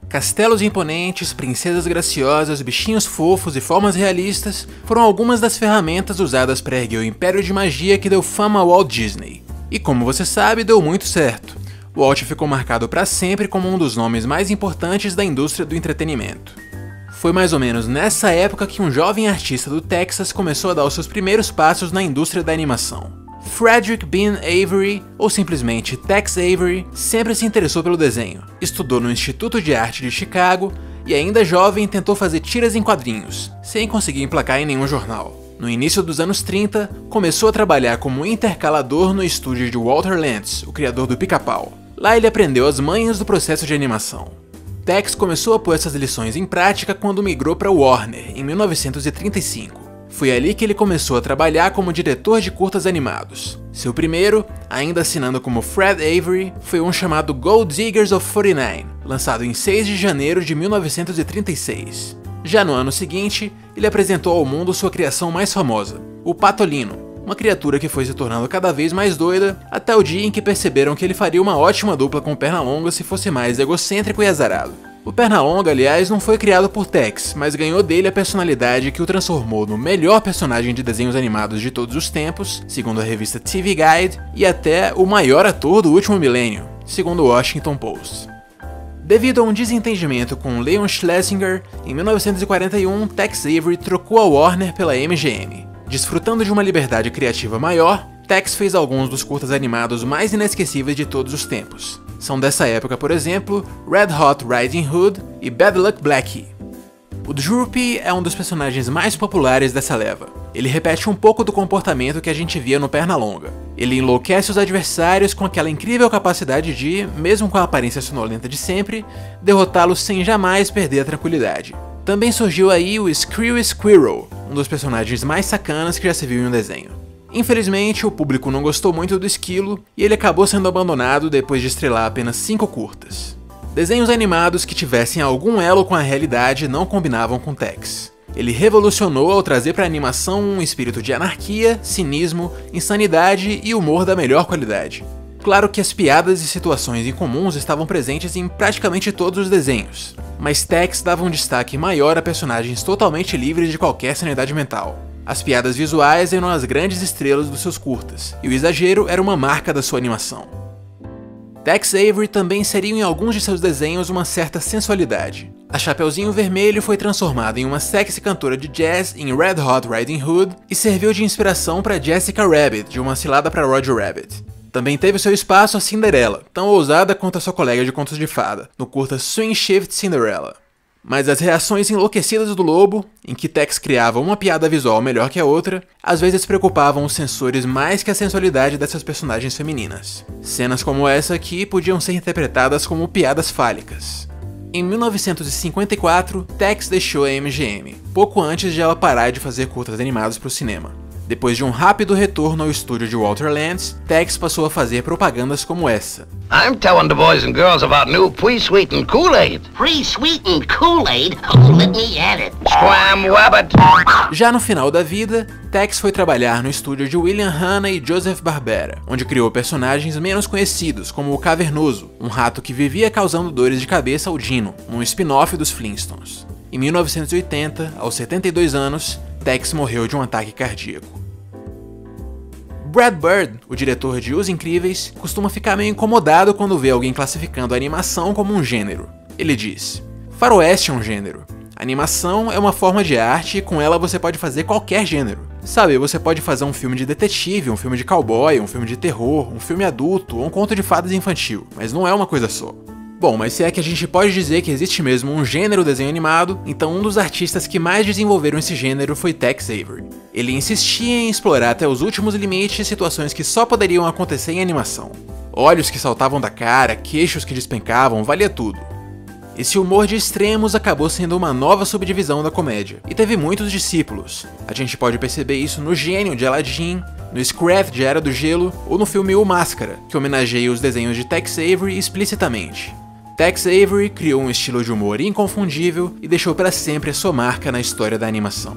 Castelos imponentes, princesas graciosas, bichinhos fofos e formas realistas foram algumas das ferramentas usadas para erguer o império de magia que deu fama ao Walt Disney. E como você sabe, deu muito certo. Walt ficou marcado para sempre como um dos nomes mais importantes da indústria do entretenimento. Foi mais ou menos nessa época que um jovem artista do Texas começou a dar os seus primeiros passos na indústria da animação. Frederick Bean Avery, ou simplesmente Tex Avery, sempre se interessou pelo desenho. Estudou no Instituto de Arte de Chicago e ainda jovem tentou fazer tiras em quadrinhos, sem conseguir emplacar em nenhum jornal. No início dos anos 30, começou a trabalhar como intercalador no estúdio de Walter Lantz, o criador do Pica-Pau. Lá ele aprendeu as manhas do processo de animação. Tex começou a pôr essas lições em prática quando migrou para Warner, em 1935. Foi ali que ele começou a trabalhar como diretor de curtas animados. Seu primeiro, ainda assinando como Fred Avery, foi um chamado Gold Diggers of 49, lançado em 6 de janeiro de 1936. Já no ano seguinte, ele apresentou ao mundo sua criação mais famosa, o Patolino, uma criatura que foi se tornando cada vez mais doida, até o dia em que perceberam que ele faria uma ótima dupla com o Pernalonga se fosse mais egocêntrico e azarado. O Pernalonga, aliás, não foi criado por Tex, mas ganhou dele a personalidade que o transformou no melhor personagem de desenhos animados de todos os tempos, segundo a revista TV Guide, e até o maior ator do último milênio, segundo o Washington Post. Devido a um desentendimento com Leon Schlesinger, em 1941, Tex Avery trocou a Warner pela MGM. Desfrutando de uma liberdade criativa maior, Tex fez alguns dos curtas animados mais inesquecíveis de todos os tempos. São dessa época, por exemplo, Red Hot Riding Hood e Bad Luck Blackie. O Droopy é um dos personagens mais populares dessa leva. Ele repete um pouco do comportamento que a gente via no Pernalonga. Ele enlouquece os adversários com aquela incrível capacidade de, mesmo com a aparência sonolenta de sempre, derrotá-los sem jamais perder a tranquilidade. Também surgiu aí o Screw Squirrel, um dos personagens mais sacanas que já se viu em um desenho. Infelizmente, o público não gostou muito do esquilo e ele acabou sendo abandonado depois de estrelar apenas 5 curtas. Desenhos animados que tivessem algum elo com a realidade não combinavam com Tex. Ele revolucionou ao trazer para a animação um espírito de anarquia, cinismo, insanidade e humor da melhor qualidade. Claro que as piadas e situações incomuns estavam presentes em praticamente todos os desenhos, mas Tex dava um destaque maior a personagens totalmente livres de qualquer sanidade mental. As piadas visuais eram as grandes estrelas dos seus curtas, e o exagero era uma marca da sua animação. Tex Avery também inseriu em alguns de seus desenhos uma certa sensualidade. A Chapeuzinho Vermelho foi transformada em uma sexy cantora de jazz em Red Hot Riding Hood e serviu de inspiração para Jessica Rabbit, de Uma Cilada para Roger Rabbit. Também teve seu espaço a Cinderela, tão ousada quanto a sua colega de contos de fada, no curta Swing Shift Cinderella. Mas as reações enlouquecidas do lobo, em que Tex criava uma piada visual melhor que a outra, às vezes preocupavam os censores mais que a sensualidade dessas personagens femininas. Cenas como essa aqui podiam ser interpretadas como piadas fálicas. Em 1954, Tex deixou a MGM, pouco antes de ela parar de fazer curtas animados para o cinema. Depois de um rápido retorno ao estúdio de Walter Lantz, Tex passou a fazer propagandas como essa. I'm telling the boys and girls about new pre-sweetened Kool-Aid. Pre-sweetened Kool-Aid? Oh, let me at it. Squam Wabbit. Já no final da vida, Tex foi trabalhar no estúdio de William Hanna e Joseph Barbera, onde criou personagens menos conhecidos, como o Cavernoso, um rato que vivia causando dores de cabeça ao Dino, num spin-off dos Flintstones. Em 1980, aos 72 anos, Tex morreu de um ataque cardíaco. Brad Bird, o diretor de Os Incríveis, costuma ficar meio incomodado quando vê alguém classificando a animação como um gênero. Ele diz: faroeste é um gênero. Animação é uma forma de arte e com ela você pode fazer qualquer gênero. Sabe, você pode fazer um filme de detetive, um filme de cowboy, um filme de terror, um filme adulto ou um conto de fadas infantil, mas não é uma coisa só. Bom, mas se é que a gente pode dizer que existe mesmo um gênero desenho animado, então um dos artistas que mais desenvolveram esse gênero foi Tex Avery. Ele insistia em explorar até os últimos limites situações que só poderiam acontecer em animação. Olhos que saltavam da cara, queixos que despencavam, valia tudo. Esse humor de extremos acabou sendo uma nova subdivisão da comédia, e teve muitos discípulos. A gente pode perceber isso no Gênio de Aladdin, no Scrat de Era do Gelo, ou no filme O Máscara, que homenageia os desenhos de Tex Avery explicitamente. Tex Avery criou um estilo de humor inconfundível e deixou para sempre a sua marca na história da animação.